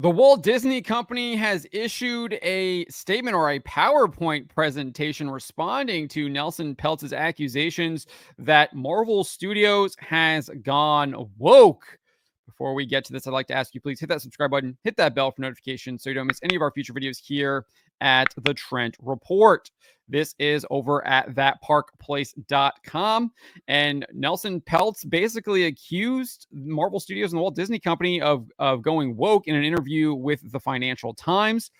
The Walt Disney Company has issued a statement or a PowerPoint presentation responding to Nelson Peltz's accusations that Marvel Studios has gone woke. Before we get to this, I'd like to ask you please hit that subscribe button, hit that bell for notifications so you don't miss any of our future videos here at the Trent Report. This is over at thatparkplace.com. And Nelson Peltz basically accused Marvel Studios and the Walt Disney Company of going woke in an interview with the Financial Times.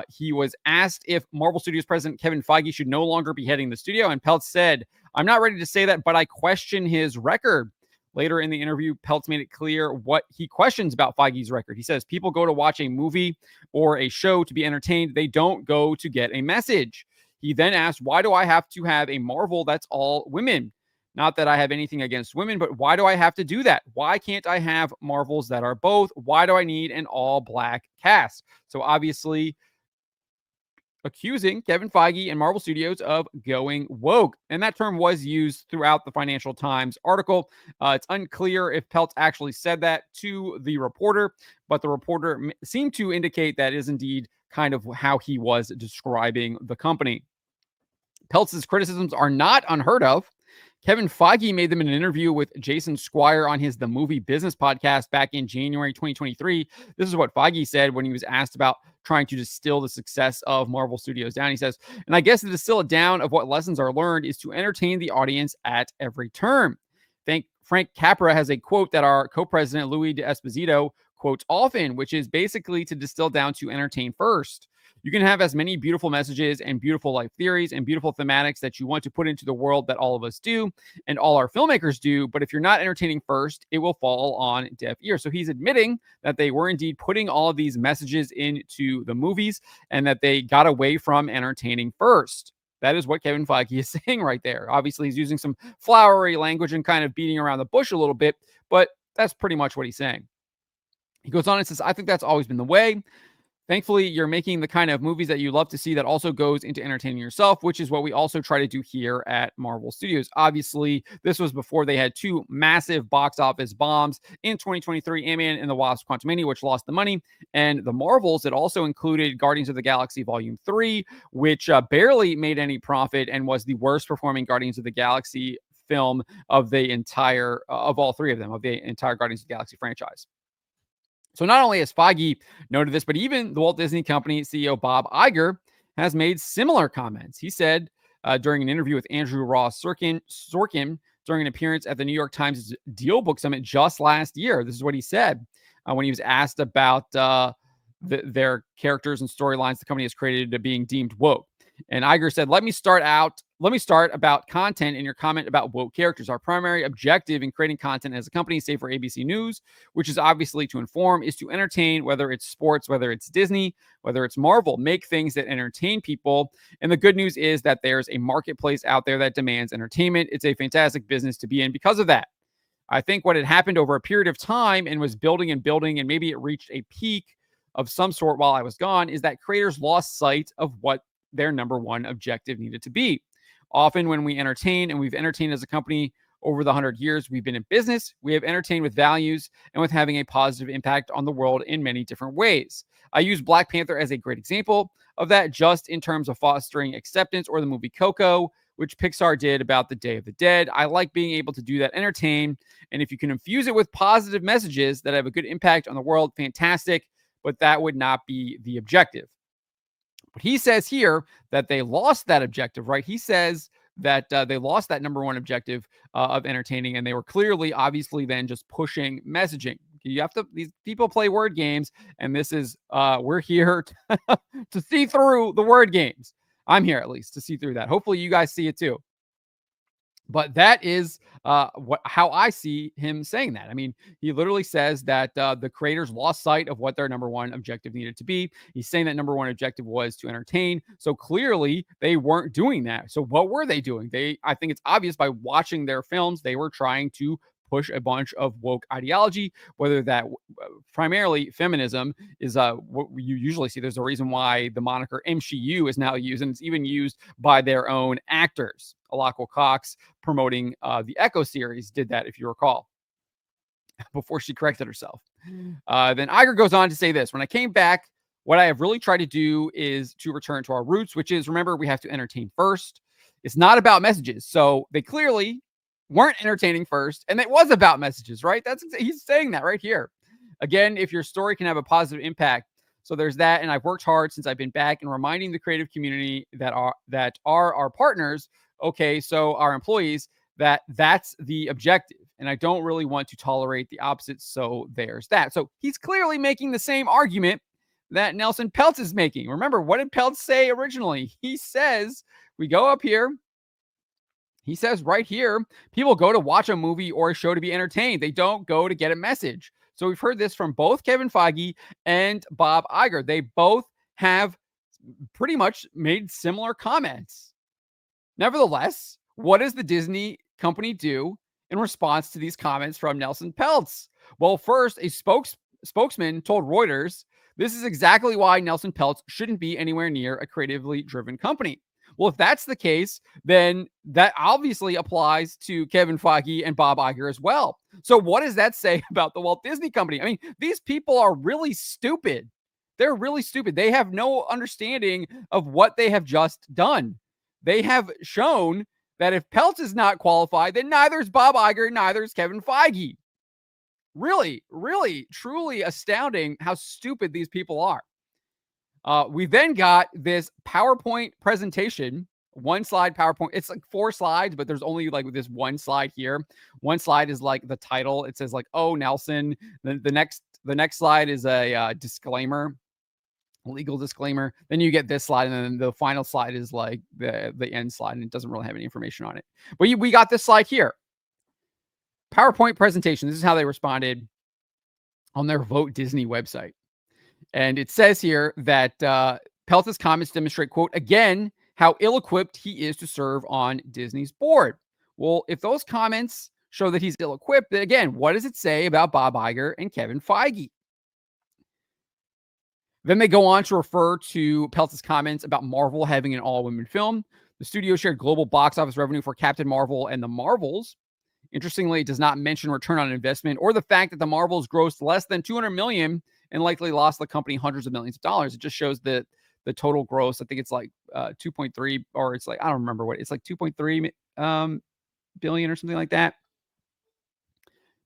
He was asked if Marvel Studios president Kevin Feige should no longer be heading the studio, and Peltz said, "I'm not ready to say that, but I question his record." Later in the interview, Peltz made it clear what he questions about Feige's record. He says, people go to watch a movie or a show to be entertained. They don't go to get a message. He then asked, why do I have to have a Marvel that's all women? Not that I have anything against women, but why do I have to do that? Why can't I have Marvels that are both? Why do I need an all black cast? So obviously, accusing Kevin Feige and Marvel Studios of going woke. And that term was used throughout the Financial Times article. It's unclear if Peltz actually said that to the reporter, but the reporter seemed to indicate that is indeed kind of how he was describing the company. Peltz's criticisms are not unheard of. Kevin Feige made them in an interview with Jason Squire on his The Movie Business podcast back in January 2023. This is what Feige said when he was asked about trying to distill the success of Marvel Studios down. He says, and I guess to distill it down of what lessons are learned is to entertain the audience at every turn. Frank Capra has a quote that our co-president Louis D'Esposito quotes often, which is basically to distill down to entertain first. You can have as many beautiful messages and beautiful life theories and beautiful thematics that you want to put into the world that all of us do and all our filmmakers do. But if you're not entertaining first, it will fall on deaf ears. So he's admitting that they were indeed putting all of these messages into the movies and that they got away from entertaining first. That is what Kevin Feige is saying right there. Obviously, he's using some flowery language and kind of beating around the bush a little bit, but that's pretty much what he's saying. He goes on and says, I think that's always been the way. Thankfully, you're making the kind of movies that you love to see that also goes into entertaining yourself, which is what we also try to do here at Marvel Studios. Obviously, this was before they had two massive box office bombs in 2023, Ant-Man and the Wasp: Quantumania, which lost the money, and the Marvels. It also included Guardians of the Galaxy Volume 3, which barely made any profit and was the worst performing Guardians of the Galaxy film of the entire, of all three of them, of the entire Guardians of the Galaxy franchise. So not only has Feige noted this, but even the Walt Disney Company CEO Bob Iger has made similar comments. He said during an interview with Andrew Ross Sorkin during an appearance at the New York Times Deal Book Summit just last year. This is what he said when he was asked about their characters and storylines the company has created being deemed woke. And Iger said, let me start about content and your comment about woke characters. Our primary objective in creating content as a company, say for ABC News, which is obviously to inform, is to entertain, whether it's sports, whether it's Disney, whether it's Marvel, make things that entertain people. And the good news is that there's a marketplace out there that demands entertainment. It's a fantastic business to be in because of that. I think what had happened over a period of time and was building and building, and maybe it reached a peak of some sort while I was gone, is that creators lost sight of what their number one objective needed to be. Often when we entertain, and we've entertained as a company over the 100 years we've been in business, we have entertained with values and with having a positive impact on the world in many different ways. I use Black Panther as a great example of that, just in terms of fostering acceptance, or the movie Coco, which Pixar did about the Day of the Dead. I like being able to do that, entertain, and if you can infuse it with positive messages that have a good impact on the world, fantastic, but that would not be the objective. But he says here that they lost that objective, right? He says that they lost that number one objective of entertaining, and they were clearly, obviously, then just pushing messaging. You have to, these people play word games, and this is, we're here to see through the word games. I'm here at least to see through that. Hopefully you guys see it too. But that is how I see him saying that. I mean, he literally says that the creators lost sight of what their number one objective needed to be. He's saying that number one objective was to entertain. So clearly they weren't doing that. So what were they doing? I think it's obvious by watching their films, they were trying to push a bunch of woke ideology, whether that primarily feminism is what you usually see. There's a reason why the moniker MCU is now used, and it's even used by their own actors. Alako Cox promoting the Echo series did that, if you recall. before she corrected herself. Then Iger goes on to say this: when I came back, what I have really tried to do is to return to our roots, which is, remember, we have to entertain first. It's not about messages. So they clearly weren't entertaining first, and it was about messages, right? He's saying that right here. Again, if your story can have a positive impact. So there's that, and I've worked hard since I've been back in reminding the creative community that are our partners, okay, so our employees, that's the objective. And I don't really want to tolerate the opposite. So there's that. So he's clearly making the same argument that Nelson Peltz is making. Remember, what did Peltz say originally? He says, we go up here. He says right here, people go to watch a movie or a show to be entertained. They don't go to get a message. So we've heard this from both Kevin Feige and Bob Iger. They both have pretty much made similar comments. Nevertheless, what does the Disney company do in response to these comments from Nelson Peltz? Well, first, a spokesman told Reuters, this is exactly why Nelson Peltz shouldn't be anywhere near a creatively driven company. Well, if that's the case, then that obviously applies to Kevin Feige and Bob Iger as well. So what does that say about the Walt Disney Company? I mean, these people are really stupid. They're really stupid. They have no understanding of what they have just done. They have shown that if Peltz is not qualified, then neither is Bob Iger, neither is Kevin Feige. Really, really, truly astounding how stupid these people are. We then got this PowerPoint presentation, one slide PowerPoint. It's like 4 slides, but there's only like this one slide here. One slide is like the title. It says like, oh, Nelson. The next slide is a disclaimer, legal disclaimer. Then you get this slide, and then the final slide is like the end slide, and it doesn't really have any information on it. But we got this slide here. PowerPoint presentation. This is how they responded on their Vote Disney website. And it says here that Peltz's comments demonstrate, quote, again, how ill-equipped he is to serve on Disney's board. Well, if those comments show that he's ill-equipped, then again, what does it say about Bob Iger and Kevin Feige? Then they go on to refer to Peltz's comments about Marvel having an all-women film. The studio shared global box office revenue for Captain Marvel and the Marvels. Interestingly, it does not mention return on investment or the fact that the Marvels grossed less than $200 million and likely lost the company hundreds of millions of dollars. It just shows the total gross. I think it's like 2.3, or it's like, I don't remember what it's like, 2.3 billion or something like that.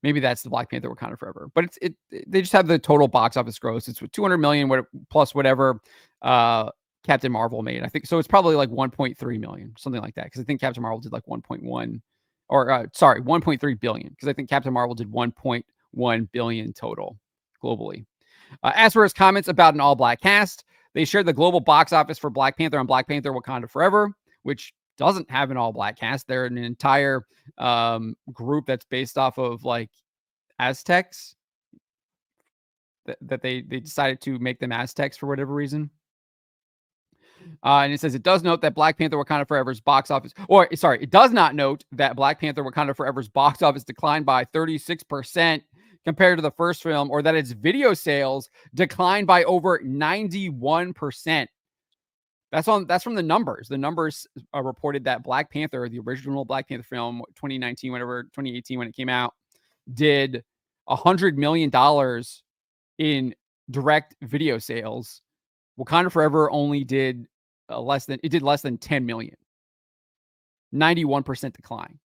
Maybe that's the Black Panther Wakanda Forever, but they just have the total box office gross. It's 200 million plus whatever Captain Marvel made. I think so. It's probably like 1.3 million, something like that. Because I think Captain Marvel did like 1.1, or 1.3 billion. Because I think Captain Marvel did 1.1 billion total globally. As for his comments about an all-black cast, they shared the global box office for Black Panther and Black Panther Wakanda Forever, which doesn't have an all-black cast. They're an entire group that's based off of like Aztecs. That they decided to make them Aztecs for whatever reason. And it says it does note that Black Panther Wakanda Forever's box office, it does not note that Black Panther Wakanda Forever's box office declined by 36% compared to the first film, or that its video sales declined by over 91%. That's from the numbers. The numbers reported that Black Panther, the original Black Panther film, 2018, when it came out, did $100 million in direct video sales. Wakanda Forever only did less than 10 million. 91% decline.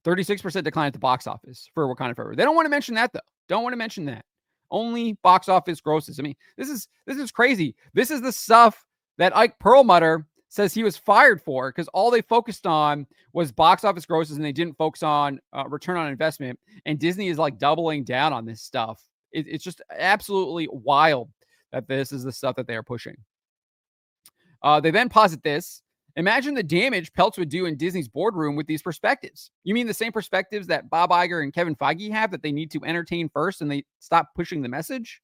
36% decline at the box office for Wakanda Forever. They don't want to mention that, though. Don't want to mention that. Only box office grosses. I mean, this is crazy. This is the stuff that Ike Perlmutter says he was fired for, because all they focused on was box office grosses and they didn't focus on return on investment. And Disney is like doubling down on this stuff. It's just absolutely wild that this is the stuff that they are pushing. They then posit this. Imagine the damage Peltz would do in Disney's boardroom with these perspectives. You mean the same perspectives that Bob Iger and Kevin Feige have, that they need to entertain first and they stop pushing the message?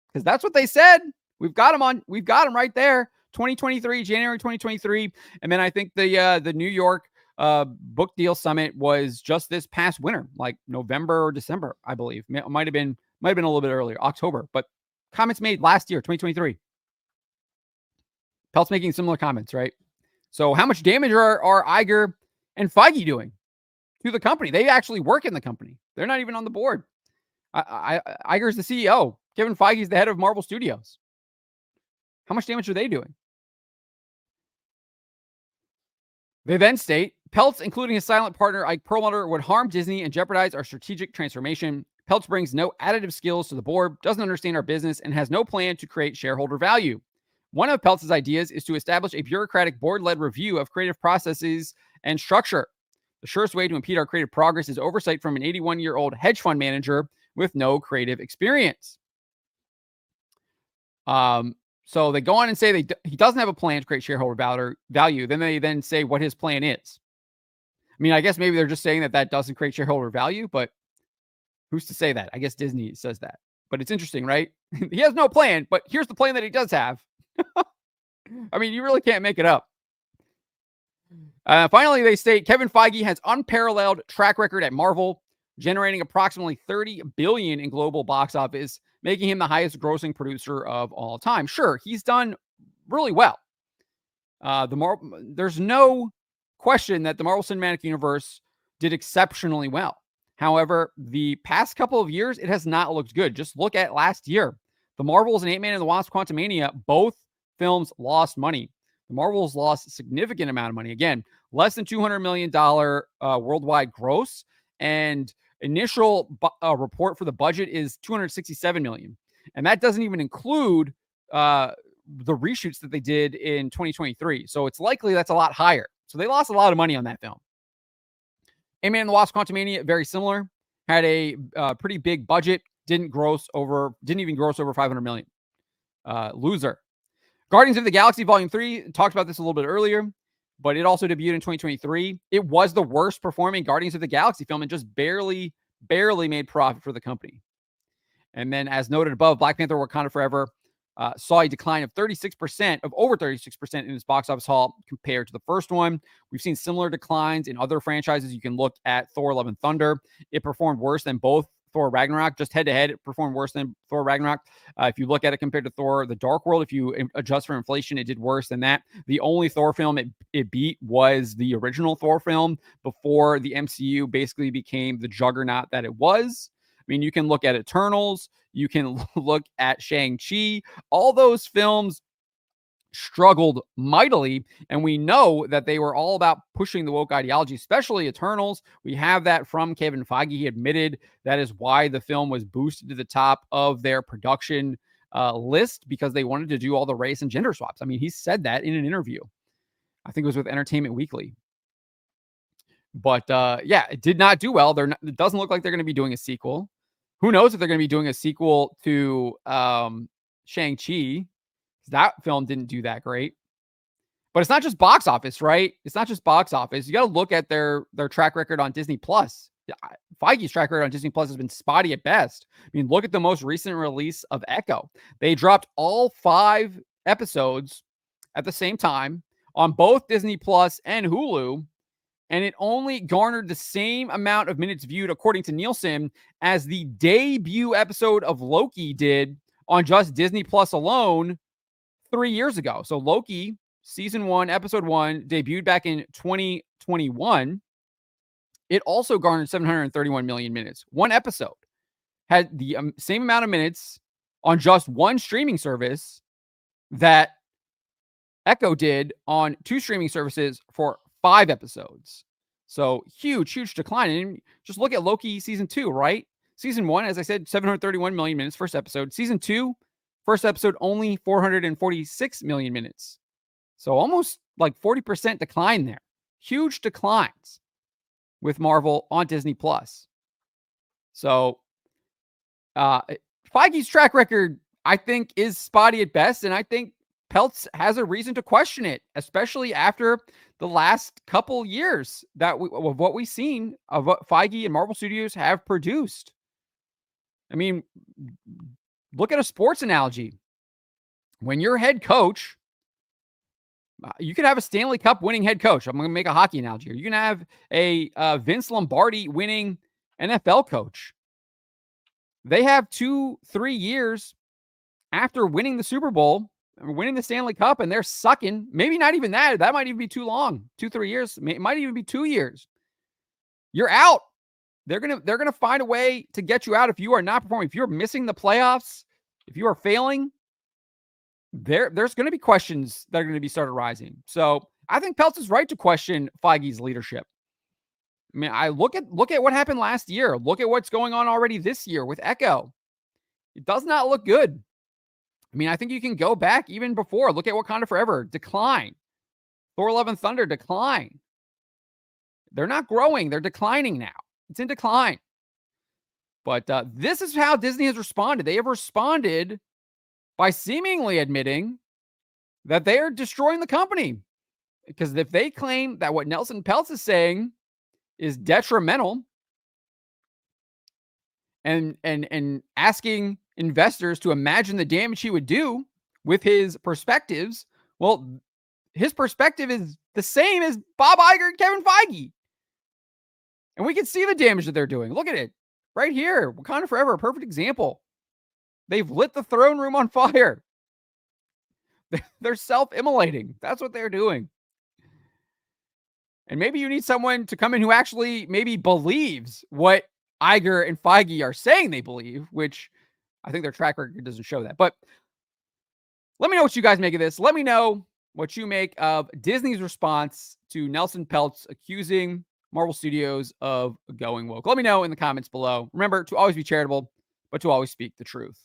Because that's what they said. We've got them right there. 2023, January 2023. And then I think the New York book deal summit was just this past winter, like November or December, I believe. It might have been a little bit earlier, October, but comments made last year, 2023. Peltz making similar comments, right? So how much damage are Iger and Feige doing to the company? They actually work in the company. They're not even on the board. Iger's the CEO. Kevin Feige's the head of Marvel Studios. How much damage are they doing? They then state, Peltz, including his silent partner Ike Perlmutter, would harm Disney and jeopardize our strategic transformation. Peltz brings no additive skills to the board, doesn't understand our business, and has no plan to create shareholder value. One of Peltz's ideas is to establish a bureaucratic board-led review of creative processes and structure. The surest way to impede our creative progress is oversight from an 81-year-old hedge fund manager with no creative experience. So they go on and say he doesn't have a plan to create shareholder value. Then they say what his plan is. I mean, I guess maybe they're just saying that doesn't create shareholder value, but who's to say that? I guess Disney says that. But it's interesting, right? He has no plan, but here's the plan that he does have. I mean, you really can't make it up. Finally, they state Kevin Feige has unparalleled track record at Marvel, generating approximately $30 billion in global box office, making him the highest grossing producer of all time. Sure, he's done really well. There's no question that the Marvel Cinematic Universe did exceptionally well. However, the past couple of years, it has not looked good. Just look at last year. The Marvels and Ant-Man and the Wasp: Quantumania, both films lost money. The Marvels lost a significant amount of money. Again, less than $200 million worldwide gross, and initial report for the budget is $267 million. And that doesn't even include the reshoots that they did in 2023. So it's likely that's a lot higher. So they lost a lot of money on that film. Ant-Man and the Wasp: Quantumania, very similar. Had a pretty big budget. Didn't even gross over 500 million. Loser. Guardians of the Galaxy Volume 3, talked about this a little bit earlier, but it also debuted in 2023. It was the worst performing Guardians of the Galaxy film and just barely made profit for the company. And then, as noted above, Black Panther: Wakanda Forever saw a decline of over 36% in its box office haul compared to the first one. We've seen similar declines in other franchises. You can look at Thor: Love and Thunder. It performed worse than both Thor Ragnarok. Just head to head, it performed worse than Thor Ragnarok. If you look at it compared to Thor The Dark World, if you adjust for inflation, it did worse than that. The only Thor film it beat was the original Thor film before the MCU basically became the juggernaut that it was. I mean, you can look at Eternals. You can look at Shang-Chi. All those films struggled mightily, and we know that they were all about pushing the woke ideology, especially Eternals. We have that from Kevin Feige. He admitted that is why the film was boosted to the top of their production list, because they wanted to do all the race and gender swaps. I mean, he said that in an interview. I think it was with Entertainment Weekly. But yeah, it did not do well. It doesn't look like they're going to be doing a sequel. Who knows if they're going to be doing a sequel to Shang-Chi? That film didn't do that great. But it's not just box office, right? It's not just box office. You got to look at their track record on Disney Plus. Feige's track record on Disney Plus has been spotty at best. I mean, look at the most recent release of Echo. They dropped all 5 episodes at the same time on both Disney Plus and Hulu, and it only garnered the same amount of minutes viewed, according to Nielsen, as the debut episode of Loki did on just Disney Plus alone 3 years ago. So Loki, season 1, episode 1, debuted back in 2021. It also garnered 731 million minutes. One episode had the same amount of minutes on just one streaming service that Echo did on 2 streaming services for 5 episodes. So huge decline. And just look at Loki season 2, right? Season 1, as I said, 731 million minutes, first episode. Season 2, first episode, only 446 million minutes. So almost like 40% decline there. Huge declines with Marvel on Disney Plus. So Feige's track record, I think, is spotty at best. And I think Peltz has a reason to question it, especially after the last couple years of what we've seen of what Feige and Marvel Studios have produced. I mean, look at a sports analogy. When your head coach, you could have a Stanley Cup winning head coach. I'm going to make a hockey analogy here. You can have a Vince Lombardi winning NFL coach. They have 2-3 years after winning the Super Bowl, winning the Stanley Cup, and they're sucking. Maybe not even that. That might even be too long. 2-3 years. It might even be 2 years. You're out. They're gonna find a way to get you out if you are not performing. If you're missing the playoffs, if you are failing, there's going to be questions that are going to be started rising. So I think Peltz is right to question Feige's leadership. I mean, I look at what happened last year. Look at what's going on already this year with Echo. It does not look good. I mean, I think you can go back even before. Look at Wakanda Forever, decline. Thor: Love and Thunder, decline. They're not growing. They're declining now. It's in decline. But this is how Disney has responded. They have responded by seemingly admitting that they are destroying the company. Because if they claim that what Nelson Peltz is saying is detrimental and asking investors to imagine the damage he would do with his perspectives, well, his perspective is the same as Bob Iger and Kevin Feige. And we can see the damage that they're doing. Look at it right here. Wakanda Forever, a perfect example. They've lit the throne room on fire. They're self-immolating. That's what they're doing. And maybe you need someone to come in who actually maybe believes what Iger and Feige are saying they believe, which I think their track record doesn't show that. But let me know what you guys make of this. Let me know what you make of Disney's response to Nelson Peltz accusing Marvel Studios of going woke. Let me know in the comments below. Remember to always be charitable, but to always speak the truth.